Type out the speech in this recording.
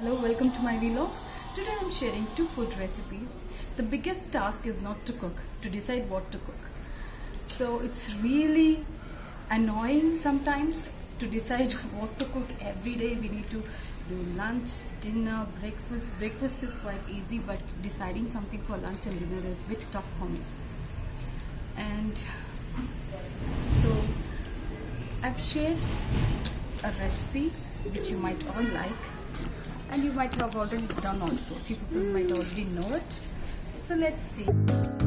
Hello, welcome to my vlog. Today I'm sharing 2 food recipes. The biggest task is not to cook, to decide what to cook. So it's really annoying sometimes to decide what to cook every day. We need to do lunch, dinner, breakfast. Breakfast is quite easy, but deciding something for lunch and dinner is a bit tough for me. And so I've shared a recipe which you might all like, and you might have already done also. Few people might already know it. So let's see.